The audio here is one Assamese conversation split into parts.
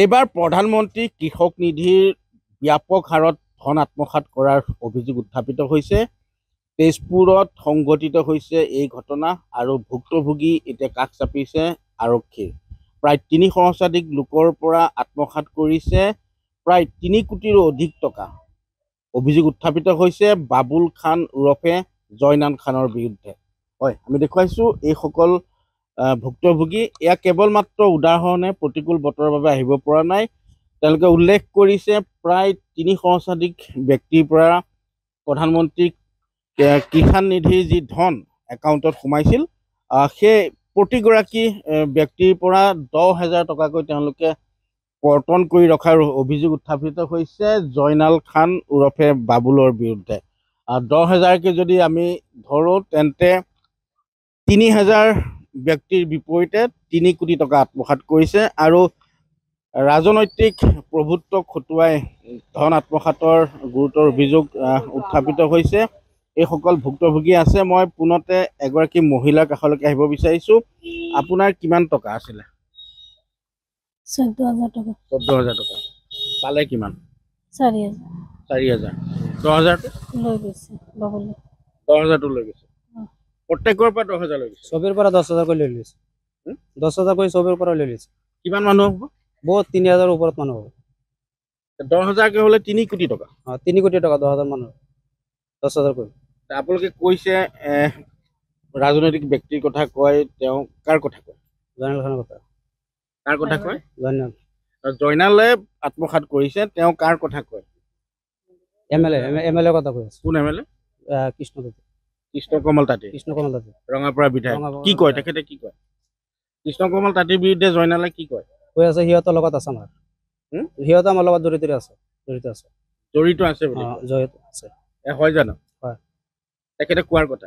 এইবাৰ প্ৰধানমন্ত্ৰী কৃষক নিধিৰ ব্যাপক হাৰত ধন আত্মসাৎ কৰাৰ অভিযোগ উত্থাপিত হৈছে। তেজপুৰত সংঘটিত হৈছে এই ঘটনা আৰু ভুক্তভোগী এতিয়া কাষ চাপিছে আৰক্ষীৰ। প্ৰায় ৩ সহস্ৰাধিক লোকৰ পৰা আত্মসাৎ কৰিছে প্ৰায় ৩ কোটিৰো অধিক টকা। অভিযোগ উত্থাপিত হৈছে বাবুল খান ওৰফে জয়নাল খানৰ বিৰুদ্ধে। হয়, আমি দেখুৱাইছোঁ এইসকল ভুক্তভোগী। এয়া কেৱল মাত্ৰ উদাহৰণে প্ৰতিকূল বতৰৰ বাবে আহিব পৰা নাই। তেওঁলোকে উল্লেখ কৰিছে প্ৰায় ৩ সহস্ৰাধিক ব্যক্তিৰ পৰা প্ৰধানমন্ত্ৰী কিষাণ নিধিৰ যি ধন একাউণ্টত সোমাইছিল, সেই প্ৰতিগৰাকী ব্যক্তিৰ পৰা 10,000 টকাকৈ তেওঁলোকে কৰ্তন কৰি ৰখাৰ অভিযোগ উত্থাপিত হৈছে জয়নাল খান ওৰফে বাবুলৰ বিৰুদ্ধে। 10,000কে যদি আমি ধৰোঁ তেন্তে 3,000 ব্যক্তিৰ বিপৰীতে 3 কোটি টকা আত্মসাৎ কৰিছে আৰু ৰাজনৈতিক প্ৰভুত্ব খটুৱাই ধন আত্মসাতৰ গুৰুতৰ অভিযোগ উত্থাপিত হৈছে। এইসকল ভুক্তভোগী আছে। মই পুনতে এগৰাকী মহিলাৰ কাষলৈকে আহিব বিচাৰিছোঁ। আপোনাৰ কিমান টকা আছিলে? 14,000 টকা। 14,000 টকা। পালে কিমান? 4,000। 4,000। 10,000টো লৈ গৈছে বাবুলে। 10,000টো লৈ গৈছে। প্ৰত্যেকৰ পৰা 10,000 লৈ গৈছে। সবেৰ পৰা 10,000 কৰে লৈ লৈছে। 10,000 কৰে সবেৰ পৰা লৈ লৈছে। কিমান মানুহ হ'ব? বহুত 3,000 ওপৰত মানুহ হ'ব। 10,000কে হ'লে 3 কোটি টকা। 3 কোটি টকা 10,000 মানুহ। 10,000 করে। আপোনালোকে কৈছে ৰাজনৈতিক ব্যক্তিৰ কথা কয়, তেওঁ কাৰ কথা কয়? জয়নাল খানৰ কথা। কাৰ কথা কয়? জয়নাল। জয়নালে আত্মসাৎ কৰিছে, তেওঁ কাৰ কথা কয়? এমএলএ কথা কৈ আছে। কোন এমএলএ? কৃষ্ণ কমল তাঁতী। ৰঙাপাৰা বিধায়ক। কি কয় তেখেতে? কি কয়? কৃষ্ণ কমল তাঁতীৰ বিৰুদ্ধে জয়নালে কি কয়? কৈ আছে সিহঁতৰ লগত আছে আমাৰ। সিহঁত আমাৰ লগত জড়িত আছে। জড়িত আছে বুলি জড়িত আছে। হয় জানো? হয়। তেখেতে কোৱাৰ কথা।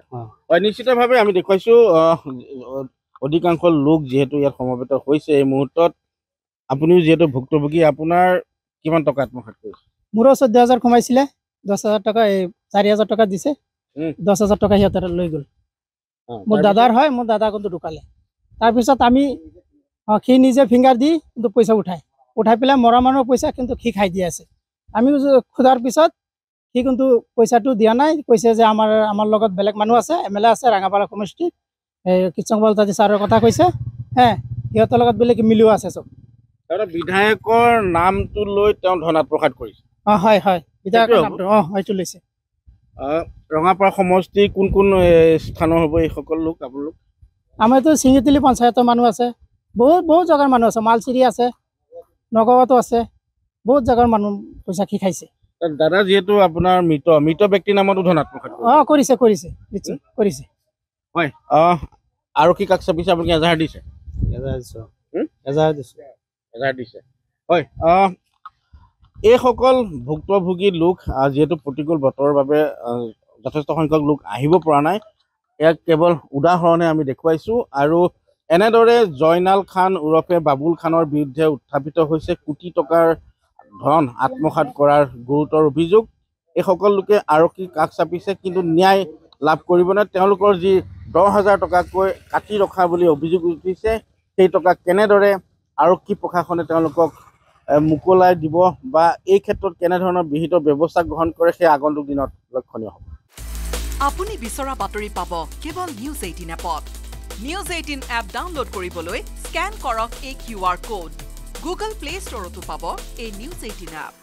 হয়, নিশ্চিতভাৱে আমি দেখুৱাইছোঁ অধিকাংশ লোক যিহেতু ইয়াত সমবেত হৈছে এই মুহূৰ্তত। আপুনিও যিহেতু ভুক্তভোগী, আপোনাৰ কিমান টকা আত্মসাৎ কৰিছে? মোৰো 14,000 সোমাইছিলে। 10,000 টকা 4,000 টকা দিছে। 10,000 টকা সিহঁতে লৈ গ'ল। মোৰ দাদাৰ হয়, মোৰ দাদা কিন্তু ঢুকালে। তাৰপিছত আমি সি নিজে ফিংগাৰ দি কিন্তু পইচা উঠাই পেলাই মৰা মানুহৰ পইচা কিন্তু সি খাই দি আছে। আমি খোধাৰ পিছত সি কিন্তু পইচাটো দিয়া নাই। কৈছে যে আমাৰ লগত বেলেগ মানুহ আছে, এমএলএ আছে ৰাঙাপাৰা সমষ্টি, কৃষ্ণ কমল তাঁতী ছাৰৰ কথা কৈছে। সিহঁতৰ লগত বেলেগ মিলিও আছে চব। বিধায়কৰ নামটো লৈ তেওঁ ধন আত্মসাৎ কৰিছে। হয় হয়, বিধায়কৰ নামটো হয়তো লৈছে। ৰঙাপাৰা সমষ্টিৰ কোন কোন স্থানৰ হ'ব এইসকল লোক? আপোনালোক আমাৰতো চিঙিতিলি পঞ্চায়তৰ মানুহ আছে, বহুত জেগাৰ মানুহ আছে, মালচিৰি আছে, নগাঁৱতো আছে, বহুত জেগাৰ মানুহ পইচা সি খাইছে। দাদা যিহেতু আপোনাৰ মৃত ব্যক্তিৰ নামতো ধন আত্মসাৎ কৰিছে নিশ্চয় কৰিছে। হয়, আৰক্ষী কাষ চাপিছে, আপোনালোকে এজাহাৰ দিছে? এজাহাৰ দিছে। হয়, এইসকল ভুক্তভোগী লোক যিহেতু প্ৰতিকূল বতৰৰ বাবে যথেষ্ট সংখ্যক লোক আহিব পৰা নাই। ইয়াক কেৱল উদাহৰণে আমি দেখুৱাইছোঁ আৰু এনেদৰে জয়নাল খান ওৰফে বাবুল খানৰ বিৰুদ্ধে উত্থাপিত হৈছে কোটি টকাৰ ধন আত্মসাৎ কৰাৰ গুৰুতৰ অভিযোগ। এইসকল লোকে আৰক্ষীৰ কাষ চাপিছে, কিন্তু ন্যায় লাভ কৰিবনে? তেওঁলোকৰ যি 10,000 টকাকৈ কাটি ৰখা বুলি অভিযোগ উঠিছে, সেই টকা কেনেদৰে আৰক্ষী প্ৰশাসনে তেওঁলোকক মোকলাই দিব বা এই ক্ষেত্ৰত কেনেধৰণৰ বিহিত ব্যৱস্থা গ্ৰহণ কৰে, সেই আগন্তুক দিনত লক্ষণীয় হ'ব। আপুনি বিচৰা বাতৰি পাব কেৱল নিউজ 18 এপত। নিউজ 18 এপ ডাউনলোড কৰিবলৈ স্কেন কৰক এই QR কোড। গুগল প্লে ষ্টৰতো পাব এই নিউজ 18 এপ।